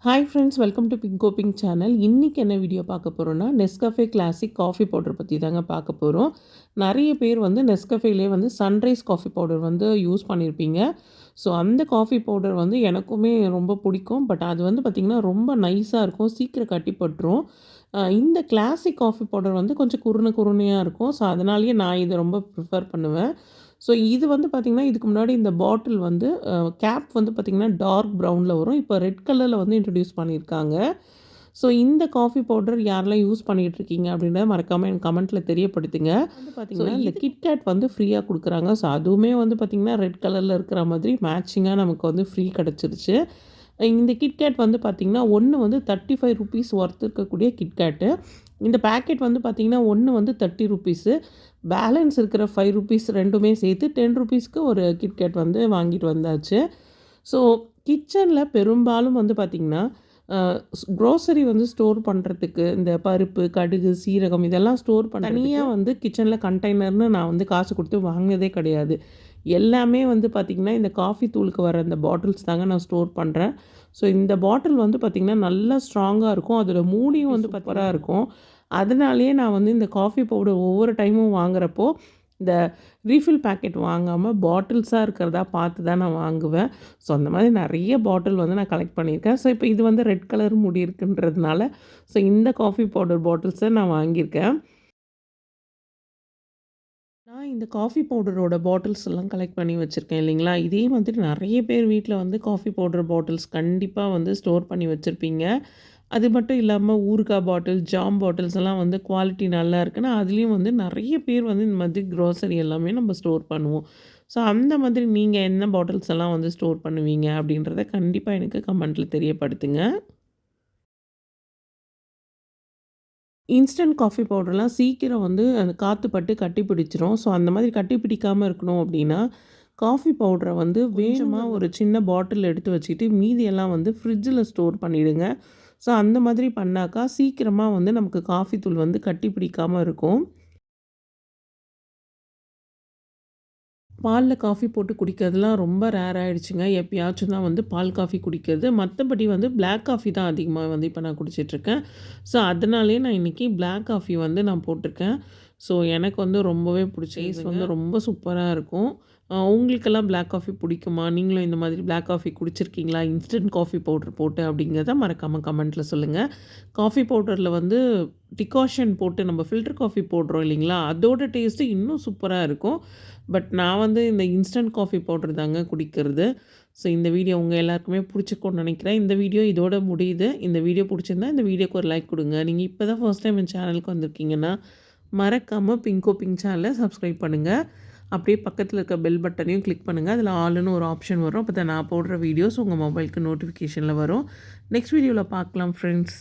Hi friends, welcome to Bingo pink channel. இன்றைக்கி என்ன video பார்க்க போகிறோன்னா, நெஸ்கஃபே கிளாசிக் காஃபி பவுடர் பற்றி தாங்க பார்க்க போகிறோம். நிறைய பேர் வந்து நெஸ்கஃபேலே வந்து சன்ரைஸ் காஃபி பவுடர் வந்து யூஸ் பண்ணியிருப்பீங்க. ஸோ அந்த காஃபி பவுடர் வந்து எனக்குமே ரொம்ப பிடிக்கும். பட் அது வந்து பார்த்திங்கன்னா ரொம்ப நைஸாக இருக்கும், சீக்கிரம் கட்டிப்பட்டுரும். இந்த கிளாசிக் காஃபி பவுடர் வந்து கொஞ்சம் குருணையாக இருக்கும். ஸோ அதனாலேயே நான் இதை ரொம்ப ப்ரிஃபர் பண்ணுவேன். ஸோ இது வந்து பார்த்திங்கன்னா, இதுக்கு முன்னாடி இந்த பாட்டில் வந்து கேப் வந்து பார்த்திங்கன்னா டார்க் ப்ரவுனில் வரும். இப்போ ரெட் கலரில் வந்து இன்ட்ரடியூஸ் பண்ணியிருக்காங்க. ஸோ இந்த காஃபி பவுடர் யாரெல்லாம் யூஸ் பண்ணிகிட்ருக்கீங்க அப்படின்றத மறக்காமல் எனக்கு கமெண்ட்டில் தெரியப்படுத்துங்க. வந்து பார்த்திங்கன்னா இந்த கிட்கேட் வந்து ஃப்ரீயாக கொடுக்குறாங்க. ஸோ அதுவுமே வந்து பார்த்திங்கன்னா ரெட் கலரில் இருக்கிற மாதிரி மேட்சிங்காக நமக்கு வந்து ஃப்ரீ கிடச்சிருச்சு. இந்த கிட்கேட் வந்து பார்த்திங்கன்னா ஒன்று வந்து ₹35 ஒர்த் இருக்கக்கூடிய கிட்கேட்டு. இந்த பேக்கெட் வந்து பார்த்திங்கன்னா ஒன்று வந்து ₹30. பேலன்ஸ் இருக்கிற ₹5 ரெண்டுமே சேர்த்து ₹10க்கு ஒரு கிட்கேட் வந்து வாங்கிட்டு வந்தாச்சு. ஸோ கிச்சனில் பெரும்பாலும் வந்து பார்த்திங்கன்னா க்ரோசரி வந்து ஸ்டோர் பண்ணுறதுக்கு இந்த பருப்பு, கடுகு, சீரகம் இதெல்லாம் ஸ்டோர் பண்ண தனியாக வந்து கிச்சனில் கண்டெய்னர்னு நான் வந்து காசு கொடுத்து வாங்கினதே கிடையாது. எல்லாமே வந்து பார்த்திங்கன்னா இந்த காஃபி தூளுக்கு வர இந்த பாட்டில்ஸ் தாங்க நான் ஸ்டோர் பண்ணுறேன். ஸோ இந்த பாட்டில் வந்து பார்த்திங்கன்னா நல்லா ஸ்ட்ராங்காக இருக்கும். அதோட மூடியும் வந்து சூப்பராக இருக்கும். அதனாலேயே நான் வந்து இந்த காஃபி பவுடர் ஒவ்வொரு டைமும் வாங்குறப்போ இந்த ரீஃபில் பேக்கெட் வாங்காமல் பாட்டில்ஸாக இருக்கிறதா பார்த்து தான் நான் வாங்குவேன். ஸோ அந்த மாதிரி நிறைய பாட்டில் வந்து நான் கலெக்ட் பண்ணியிருக்கேன். ஸோ இப்போ இது வந்து ரெட் கலர் முடி இருக்குன்றதுனால ஸோ இந்த காஃபி பவுடர் பாட்டில்ஸை நான் வாங்கியிருக்கேன். நான் இந்த காஃபி பவுடரோட பாட்டில்ஸ் எல்லாம் கலெக்ட் பண்ணி வச்சுருக்கேன் இல்லைங்களா? இதே மாதிரி நிறைய பேர் வீட்டில் வந்து காஃபி பவுடர் பாட்டில்ஸ் கண்டிப்பாக வந்து ஸ்டோர் பண்ணி வச்சுருப்பீங்க. அது மட்டும் இல்லாமல் ஊறுகாய் பாட்டில், ஜாம் பாட்டில்ஸ் எல்லாம் வந்து குவாலிட்டி நல்லா இருக்குன்னா, அதுலேயும் வந்து நிறைய பேர் வந்து இந்த மாதிரி க்ரோசரி எல்லாமே நம்ம ஸ்டோர் பண்ணுவோம். ஸோ அந்த மாதிரி நீங்கள் என்ன பாட்டில்ஸ் எல்லாம் வந்து ஸ்டோர் பண்ணுவீங்க அப்படின்றத கண்டிப்பாக எனக்கு கமெண்ட்டில் தெரியப்படுத்துங்க. இன்ஸ்டன்ட் காஃபி பவுடர்லாம் சீக்கிரம் வந்து அந்த காற்று பட்டு கட்டி பிடிச்சிரும். ஸோ அந்த மாதிரி கட்டி பிடிக்காமல் இருக்கணும் அப்படின்னா, காஃபி பவுடரை வந்து வேகமாக ஒரு சின்ன பாட்டில் எடுத்து வச்சுக்கிட்டு மீதியெல்லாம் வந்து ஃப்ரிட்ஜில் ஸ்டோர் பண்ணிவிடுங்க. ஸோ அந்த மாதிரி பண்ணாக்கா சீக்கிரமாக வந்து நமக்கு காஃபி தூள் வந்து கட்டி பிடிக்காமல் இருக்கும். பாலில் காஃபி போட்டு குடிக்கிறதுலாம் ரொம்ப ரேர் ஆகிடுச்சுங்க. எப்பயாச்சும் தான் வந்து பால் காஃபி குடிக்கிறது. மற்றபடி வந்து பிளாக் காஃபி தான் அதிகமாக வந்து இப்போ நான் குடிச்சிட்ருக்கேன். ஸோ அதனாலேயே நான் இன்றைக்கி பிளாக் காஃபி வந்து நான் போட்டிருக்கேன். ஸோ எனக்கு வந்து ரொம்பவே பிடிச்ச டேஸ்ட் வந்து ரொம்ப சூப்பராக இருக்கும். உங்களுக்கெல்லாம் பிளாக் காஃபி பிடிக்குமா? நீங்களும் இந்த மாதிரி பிளாக் காஃபி குடிச்சிருக்கீங்களா? இன்ஸ்டன்ட் காஃபி பவுடர் போட்டு அப்படிங்கிறத மறக்காமல் கமெண்ட்டில் சொல்லுங்கள். காஃபி பவுடரில் வந்து டிகாஷன் போட்டு நம்ம ஃபில்டர் காஃபி போடுறோம் இல்லைங்களா? அதோட டேஸ்ட்டு இன்னும் சூப்பராக இருக்கும். பட் நான் வந்து இந்த இன்ஸ்டன்ட் காஃபி பவுடர் தாங்க குடிக்கிறது. ஸோ இந்த வீடியோ உங்கள் எல்லாருக்குமே பிடிச்சிருக்கும்னு நினைக்கிறேன். இந்த வீடியோ இதோட முடியுது. இந்த வீடியோ பிடிச்சிருந்தா இந்த வீடியோக்கு ஒரு லைக் கொடுங்க. நீங்கள் இப்போ தான் ஃபர்ஸ்ட் டைம் என் சேனலுக்கு வந்திருக்கீங்கன்னா மறக்காமல் பிங்கோ பிங்க் சேனலை சப்ஸ்கிரைப் பண்ணுங்கள். அப்படியே பக்கத்தில் இருக்க பெல் பட்டனையும் கிளிக் பண்ணுங்கள். அதில் ஆல்னு ஒரு ஆப்ஷன் வரும். அப்போ தான் நான் போடுற வீடியோஸ் உங்கள் மொபைலுக்கு நோட்டிஃபிகேஷனில் வரும். நெக்ஸ்ட் வீடியோவில் பார்க்கலாம் ஃப்ரெண்ட்ஸ்.